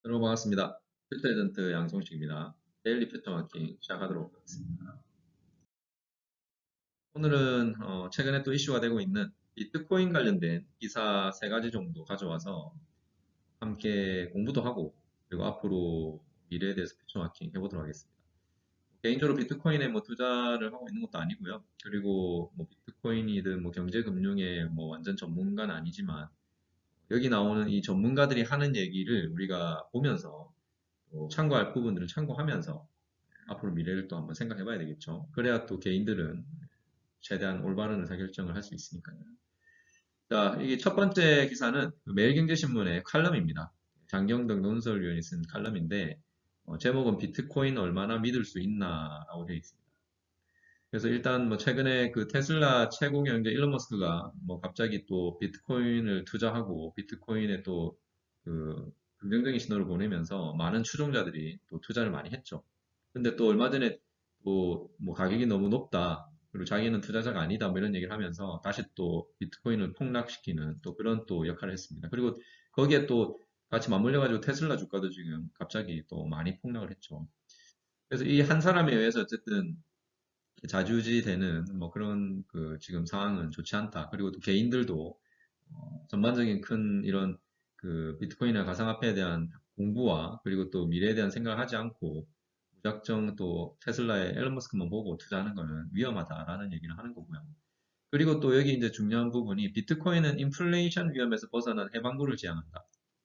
여러분 반갑습니다. 퓨처 에전트 양성식입니다. 데일리 퓨처 마킹 시작하도록 하겠습니다. 오늘은 최근에 또 이슈가 되고 있는 비트코인 관련된 기사 3가지 정도 가져와서 함께 공부도 하고 그리고 앞으로 미래에 대해서 퓨처 마킹 해보도록 하겠습니다. 개인적으로 비트코인에 뭐 투자를 하고 있는 것도 아니고요. 그리고 뭐 비트코인이든 뭐 경제 금융의 뭐 완전 전문가는 아니지만 여기 나오는 이 전문가들이 하는 얘기를 우리가 보면서 또 참고할 부분들을 참고하면서 앞으로 미래를 또 한번 생각해 봐야 되겠죠. 그래야 또 개인들은 최대한 올바른 의사결정을 할 수 있으니까요. 자, 이게 첫 번째 기사는 그 매일경제신문의 칼럼입니다. 장경덕 논설위원이 쓴 칼럼인데, 제목은 비트코인 얼마나 믿을 수 있나라고 되어 있습니다. 그래서 일단 뭐 최근에 그 테슬라 최고 경영자 일론 머스크가 뭐 갑자기 또 비트코인을 투자하고 비트코인에 또 그 긍정적인 신호를 보내면서 많은 추종자들이 또 투자를 많이 했죠. 근데 또 얼마 전에 또 뭐 가격이 너무 높다. 그리고 자기는 투자자가 아니다. 뭐 이런 얘기를 하면서 다시 또 비트코인을 폭락시키는 또 그런 또 역할을 했습니다. 그리고 거기에 또 같이 맞물려가지고 테슬라 주가도 지금 갑자기 또 많이 폭락을 했죠. 그래서 이 한 사람에 의해서 어쨌든 좌지우지되는 뭐 그런 그 지금 상황은 좋지 않다. 그리고 또 개인들도 전반적인 큰 이런 그 비트코인이나 가상화폐에 대한 공부와 그리고 또 미래에 대한 생각을 하지 않고 무작정 또 테슬라의 앨런 머스크만 보고 투자하는 거는 위험하다라는 얘기를 하는 거고요. 그리고 또 여기 이제 중요한 부분이 비트코인은 인플레이션 위험에서 벗어난 해방구를 지향한다.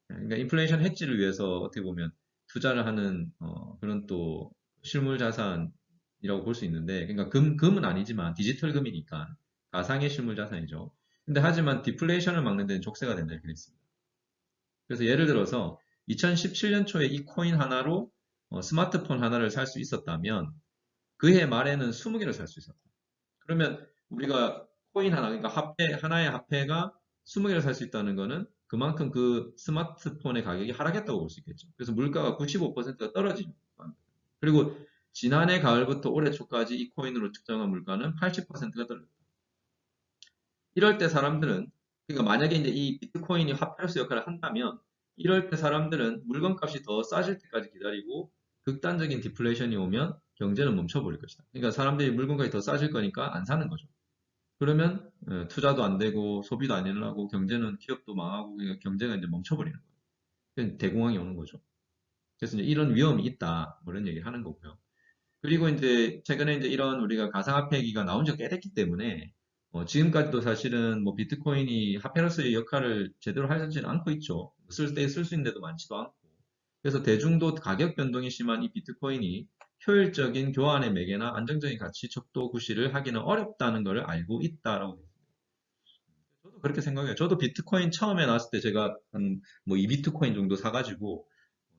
그러니까 인플레이션 해지를 위해서 어떻게 보면 투자를 하는 그런 또 실물 자산이라고 볼 수 있는데, 그러니까 금은 아니지만 디지털 금이니까 가상의 실물 자산이죠. 근데 하지만 디플레이션을 막는 데는 족쇄가 된다 이렇게 됐습니다. 그래서 예를 들어서 2017년 초에 이 코인 하나로 스마트폰 하나를 살 수 있었다면 그해 말에는 20개를 살 수 있었다. 그러면 우리가 코인 하나, 그러니까 하나의 화폐가 20개를 살 수 있다는 거는 그만큼 그 스마트폰의 가격이 하락했다고 볼 수 있겠죠. 그래서 물가가 95%가 떨어지죠. 그리고 지난해 가을부터 올해 초까지 이 코인으로 측정한 물가는 80%가 떨어졌다. 이럴 때 사람들은, 그러니까 만약에 이제 이 비트코인이 화폐로서 역할을 한다면, 이럴 때 사람들은 물건값이 더 싸질 때까지 기다리고, 극단적인 디플레이션이 오면 경제는 멈춰버릴 것이다. 그러니까 사람들이 물건값이 더 싸질 거니까 안 사는 거죠. 그러면 투자도 안 되고 소비도 안 일어나고 경제는 기업도 망하고 그러니까 경제가 이제 멈춰버리는 거예요. 그냥 대공황이 오는 거죠. 그래서 이제 이런 위험이 있다. 뭐 이런 얘기를 하는 거고요. 그리고 이제 최근에 이제 이런 우리가 가상화폐 기가 나온 지 꽤 됐기 때문에 지금까지도 사실은 뭐 비트코인이 화폐로서의 역할을 제대로 하지는 않고 있죠. 쓸 때 쓸 수 있는 데도 많지도 않고. 그래서 대중도 가격 변동이 심한 이 비트코인이 효율적인 교환의 매개나 안정적인 가치 척도 구실을 하기는 어렵다는 것을 알고 있다라고. 저도 그렇게 생각해요. 저도 비트코인 처음에 나왔을 때 제가 한 뭐 2비트코인 정도 사가지고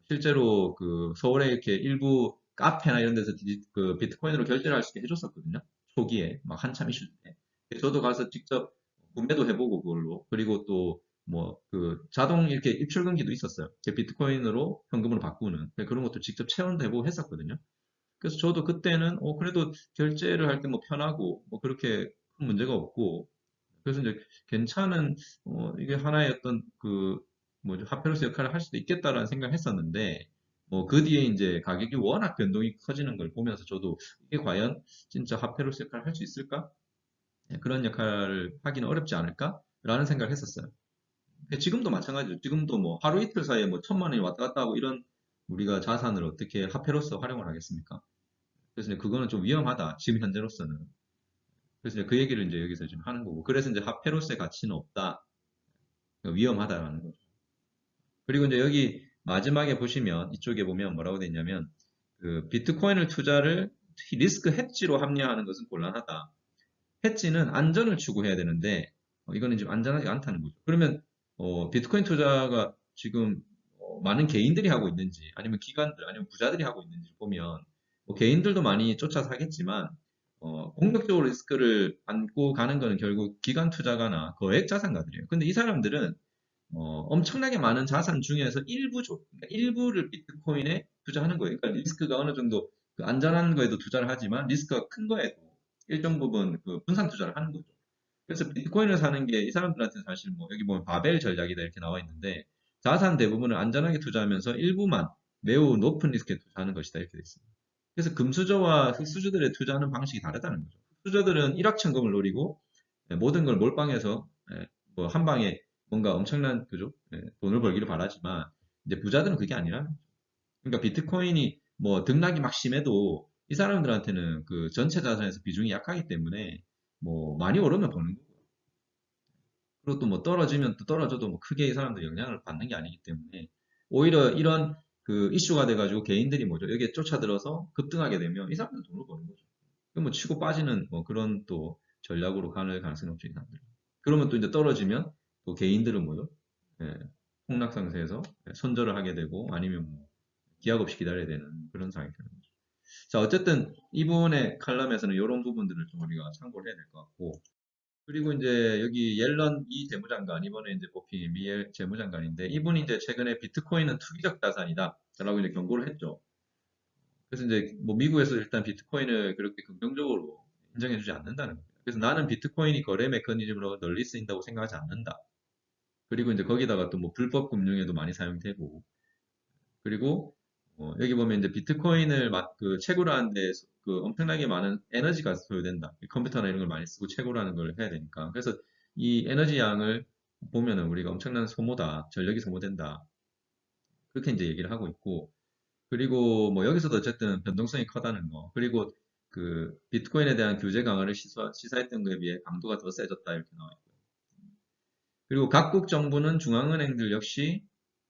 실제로 그 서울에 이렇게 일부 카페나 이런 데서 그 비트코인으로 결제를 할 수 있게 해줬었거든요. 초기에 막 한참 이슈 때. 저도 가서 직접 구매도 해보고 그걸로. 그리고 또 뭐 그 자동 이렇게 입출금기도 있었어요. 비트코인으로 현금으로 바꾸는 그런 것도 직접 체험도 해보고 했었거든요. 그래서 저도 그때는 그래도 결제를 할 때 뭐 편하고 뭐 그렇게 큰 문제가 없고 그래서 이제 괜찮은 이게 하나의 어떤 그 뭐죠 화폐로서 역할을 할 수도 있겠다라는 생각을 했었는데 뭐 그 뒤에 이제 가격이 워낙 변동이 커지는 걸 보면서 저도 이게 과연 진짜 화폐로서 역할을 할 수 있을까? 예, 그런 역할을 하기는 어렵지 않을까라는 생각을 했었어요. 지금도 마찬가지죠. 지금도 뭐 하루 이틀 사이에 뭐 1,000만 원이 왔다 갔다 하고 이런 우리가 자산을 어떻게 화폐로서 활용을 하겠습니까? 그래서 이제 그거는 좀 위험하다. 지금 현재로서는. 그래서 이제 그 얘기를 이제 여기서 지금 하는 거고. 그래서 이제 화폐로서의 가치는 없다. 위험하다라는 거죠. 그리고 이제 여기 마지막에 보시면 이쪽에 보면 뭐라고 돼 있냐면 그 비트코인을 투자를 리스크 헤지로 합리화하는 것은 곤란하다. 헤지는 안전을 추구해야 되는데 이거는 지금 안전하지 않다는 거죠. 그러면 비트코인 투자가 지금 많은 개인들이 하고 있는지 아니면 기관들 아니면 부자들이 하고 있는지 보면 뭐 개인들도 많이 쫓아서 하겠지만 공격적으로 리스크를 안고 가는 거는 결국 기관 투자가나 거액 자산가들이에요. 근데 이 사람들은 엄청나게 많은 자산 중에서 일부죠. 그러니까 일부를 비트코인에 투자하는 거예요. 그러니까 리스크가 어느 정도 그 안전한 거에도 투자를 하지만 리스크가 큰 거에도 일정 부분 그 분산 투자를 하는 거죠. 그래서 비트코인을 사는 게 이 사람들한테는 사실 뭐 여기 보면 바벨 전략이다 이렇게 나와 있는데 자산 대부분을 안전하게 투자하면서 일부만 매우 높은 리스크에 투자하는 것이다. 이렇게 되어 있습니다. 그래서 금수저와 흑수저들의 투자하는 방식이 다르다는 거죠. 흑수저들은 일확천금을 노리고 모든 걸 몰빵해서 뭐한 방에 뭔가 엄청난 그죠? 돈을 벌기를 바라지만 이제 부자들은 그게 아니라 그러니까 비트코인이 뭐 등락이 막 심해도 이 사람들한테는 그 전체 자산에서 비중이 약하기 때문에 뭐 많이 오르면 버는 거고 그리고 또 뭐 떨어지면 또 떨어져도 뭐 크게 이 사람들 영향을 받는 게 아니기 때문에 오히려 이런 그 이슈가 돼가지고 개인들이 뭐죠 여기에 쫓아들어서 급등하게 되면 이 사람들 돈을 버는 거죠. 그럼 뭐 치고 빠지는 뭐 그런 또 전략으로 가는 가능성이 없죠 이 사람들. 그러면 또 이제 떨어지면 또 개인들은 뭐죠? 예, 폭락 상태에서 손절을 하게 되고 아니면 뭐 기약 없이 기다려야 되는 그런 상황이 되는 거죠. 자, 어쨌든 이분의 칼럼에서는 이런 부분들을 좀 우리가 참고를 해야 될 것 같고, 그리고 이제 여기 옐런 이 재무장관, 이번에 이제 뽑힌 미 재무장관인데, 이분이 이제 최근에 비트코인은 투기적 자산이다. 라고 이제 경고를 했죠. 그래서 이제 뭐 미국에서 일단 비트코인을 그렇게 긍정적으로 인정해주지 않는다는 거예요. 그래서 나는 비트코인이 거래 메커니즘으로 널리 쓰인다고 생각하지 않는다. 그리고 이제 거기다가 또 뭐 불법 금융에도 많이 사용되고, 그리고 여기 보면 이제 비트코인을 그 채굴 하는데 그 엄청나게 많은 에너지가 소요된다. 컴퓨터나 이런 걸 많이 쓰고 채굴하는 걸 해야 되니까. 그래서 이 에너지 양을 보면은 우리가 엄청난 소모다, 전력이 소모된다. 그렇게 이제 얘기를 하고 있고, 그리고 뭐 여기서도 어쨌든 변동성이 커다는 거. 그리고 그 비트코인에 대한 규제 강화를 시사했던 것에 비해 강도가 더 세졌다 이렇게 나와 있고요. 그리고 각국 정부는 중앙은행들 역시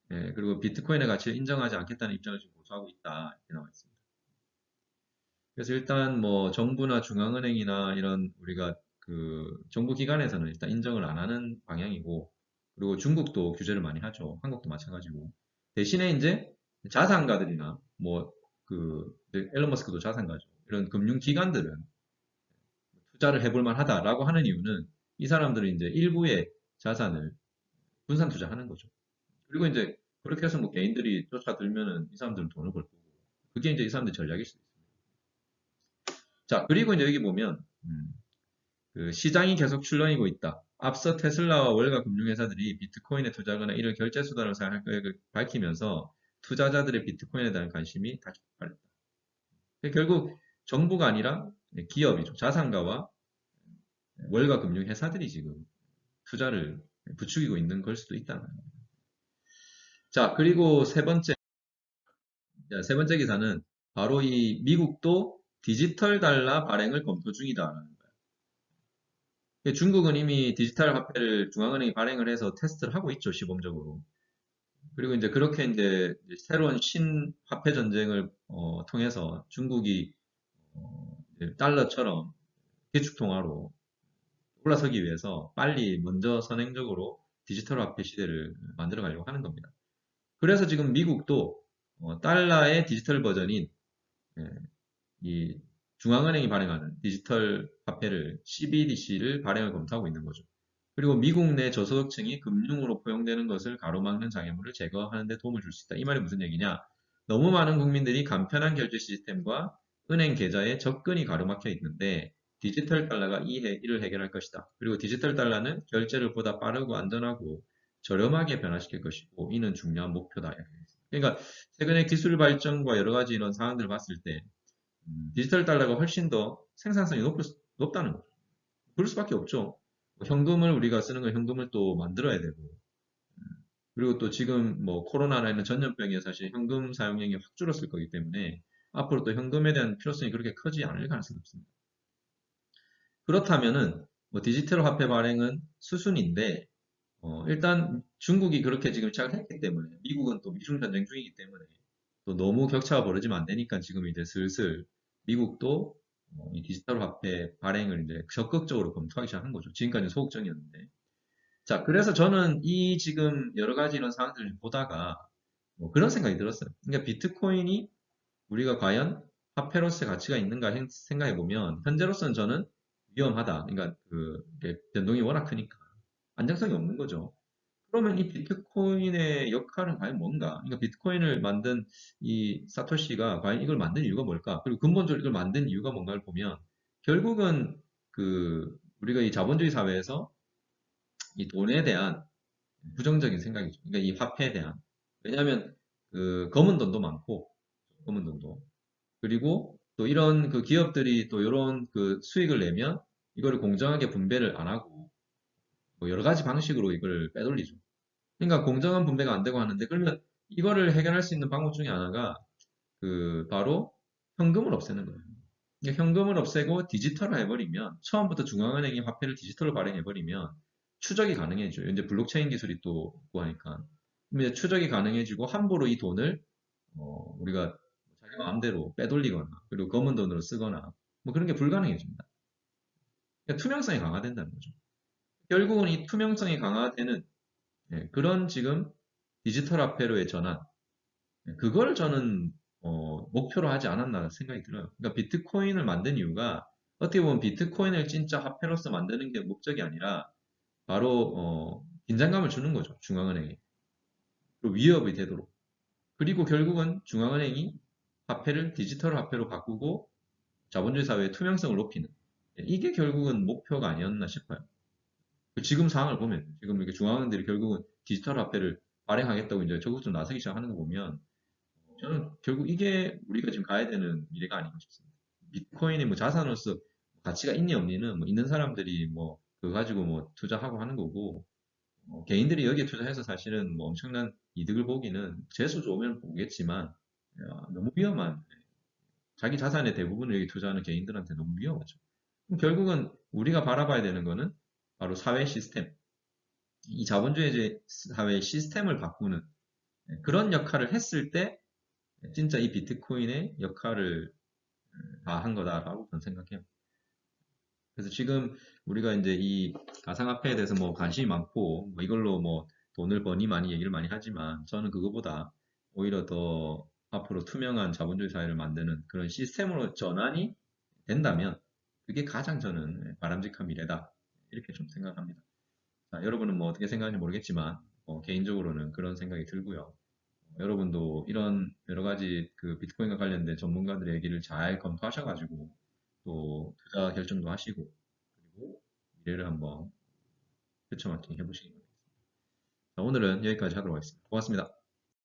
그리고 비트코인의 가치를 인정하지 않겠다는 입장을 지금 고수하고 있다. 이렇게 나와 있습니다. 그래서 일단 뭐 정부나 중앙은행이나 이런 우리가 그 정부 기관에서는 일단 인정을 안 하는 방향이고, 그리고 중국도 규제를 많이 하죠. 한국도 마찬가지고. 대신에 이제 자산가들이나 뭐 그 앨런 머스크도 자산가죠. 이런 금융기관들은 투자를 해볼 만하다라고 하는 이유는 이 사람들은 이제 일부의 자산을 분산 투자하는 거죠. 그리고 이제 그렇게 해서 뭐 개인들이 쫓아들면은 이 사람들은 돈을 벌 거고 그게 이제 이 사람들 전략일 수도 있습니다. 자, 그리고 이제 여기 보면 그 시장이 계속 출렁이고 있다. 앞서 테슬라와 월가 금융회사들이 비트코인에 투자하거나 이를 결제 수단으로 사용할 계획을 밝히면서 투자자들의 비트코인에 대한 관심이 다시 폭발했다. 결국 정부가 아니라 기업이죠. 자산가와 월가 금융회사들이 지금 투자를 부추기고 있는 걸 수도 있다는 거예요. 자, 그리고 세 번째 기사는 바로 이 미국도 디지털 달러 발행을 검토 중이다라는 거예요. 중국은 이미 디지털 화폐를 중앙은행이 발행을 해서 테스트를 하고 있죠, 시범적으로. 그리고 이제 그렇게 이제 새로운 신화폐 전쟁을 통해서 중국이 이제 달러처럼 기축통화로 올라서기 위해서 빨리 먼저 선행적으로 디지털 화폐 시대를 만들어 가려고 하는 겁니다. 그래서 지금 미국도 달러의 디지털 버전인 예, 이 중앙은행이 발행하는 디지털 화폐를 CBDC를 발행을 검토하고 있는 거죠. 그리고 미국 내 저소득층이 금융으로 포용되는 것을 가로막는 장애물을 제거하는 데 도움을 줄 수 있다. 이 말이 무슨 얘기냐? 너무 많은 국민들이 간편한 결제 시스템과 은행 계좌에 접근이 가로막혀 있는데 디지털 달러가 이를 해결할 것이다. 그리고 디지털 달러는 결제를 보다 빠르고 안전하고 저렴하게 변화시킬 것이고 이는 중요한 목표다. 그러니까 최근에 기술 발전과 여러 가지 이런 상황들을 봤을 때 디지털 달러가 훨씬 더 생산성이 높다는 거죠. 그럴 수밖에 없죠. 뭐 현금을 우리가 쓰는 건 현금을 또 만들어야 되고, 그리고 또 지금 뭐 코로나나 이런 전염병에 사실 현금 사용량이 확 줄었을 거기 때문에 앞으로 또 현금에 대한 필요성이 그렇게 크지 않을 가능성이 없습니다. 그렇다면은 뭐 디지털 화폐 발행은 수순인데 일단 중국이 그렇게 지금 시작을 했기 때문에 미국은 또 미중 전쟁 중이기 때문에 또 너무 격차가 벌어지면 안 되니까 지금 이제 슬슬 미국도 이 디지털 화폐 발행을 이제 적극적으로 검토하기 시작한 거죠. 지금까지는 소극적이었는데. 자, 그래서 저는 이 지금 여러 가지 이런 상황들을 보다가 뭐 그런 생각이 들었어요. 그러니까 비트코인이 우리가 과연 화폐로서의 가치가 있는가 생각해 보면 현재로서는 저는 위험하다. 그러니까 그 변동이 워낙 크니까 안정성이 없는 거죠. 그러면 이 비트코인의 역할은 과연 뭔가? 그러니까 비트코인을 만든 이 사토시가 과연 이걸 만든 이유가 뭘까? 그리고 근본적으로 이걸 만든 이유가 뭔가를 보면 결국은 그 우리가 이 자본주의 사회에서 이 돈에 대한 부정적인 생각이죠. 그러니까 이 화폐에 대한. 왜냐하면 그 검은 돈도 많고, 검은 돈도. 그리고 또 이런 그 기업들이 또 이런 그 수익을 내면 이거를 공정하게 분배를 안 하고 뭐 여러 가지 방식으로 이걸 빼돌리죠. 그러니까 공정한 분배가 안 되고 하는데 그러면 이거를 해결할 수 있는 방법 중에 하나가 그 바로 현금을 없애는 거예요. 그러니까 현금을 없애고 디지털화 해버리면 처음부터 중앙은행이 화폐를 디지털로 발행해버리면 추적이 가능해져요. 이제 블록체인 기술이 또 있고 하니까. 그럼 이제 추적이 가능해지고 함부로 이 돈을 우리가 자기 마음대로 빼돌리거나 그리고 검은 돈으로 쓰거나 뭐 그런 게 불가능해집니다. 그러니까 투명성이 강화된다는 거죠. 결국은 이 투명성이 강화되는 그런 지금 디지털 화폐로의 전환 그걸 저는 목표로 하지 않았나 생각이 들어요. 그러니까 비트코인을 만든 이유가 어떻게 보면 비트코인을 진짜 화폐로서 만드는 게 목적이 아니라 바로 긴장감을 주는 거죠. 중앙은행에. 그리고 위협이 되도록. 그리고 결국은 중앙은행이 화폐를 디지털 화폐로 바꾸고 자본주의 사회의 투명성을 높이는 이게 결국은 목표가 아니었나 싶어요. 그 지금 상황을 보면 지금 이렇게 중앙은행들이 결국은 디지털 화폐를 발행하겠다고 이제 적극적으로 나서기 시작하는 거 보면 저는 결국 이게 우리가 지금 가야 되는 미래가 아닌가 싶습니다. 비트코인이 뭐 자산으로서 가치가 있니 없니는 뭐 있는 사람들이 뭐 그거 가지고 뭐 투자하고 하는 거고 개인들이 여기에 투자해서 사실은 뭐 엄청난 이득을 보기는 재수 좋으면 보겠지만 너무 위험한 자기 자산의 대부분을 여기 투자하는 개인들한테 너무 위험하죠. 그럼 결국은 우리가 바라봐야 되는 거는 바로 사회 시스템, 이 자본주의 사회의 시스템을 바꾸는 그런 역할을 했을 때 진짜 이 비트코인의 역할을 다 한 거다라고 저는 생각해요. 그래서 지금 우리가 이제 이 가상화폐에 대해서 뭐 관심이 많고 뭐 이걸로 뭐 돈을 버니 많이 얘기를 많이 하지만 저는 그거보다 오히려 더 앞으로 투명한 자본주의 사회를 만드는 그런 시스템으로 전환이 된다면 그게 가장 저는 바람직한 미래다 이렇게 좀 생각합니다. 자, 여러분은 뭐 어떻게 생각하는지 모르겠지만 개인적으로는 그런 생각이 들고요. 여러분도 이런 여러 가지 그 비트코인과 관련된 전문가들의 얘기를 잘 검토하셔가지고 또 투자 결정도 하시고 그리고 미래를 한번 펼쳐마킹 해보시기 바랍니다. 자, 오늘은 여기까지 하도록 하겠습니다. 고맙습니다.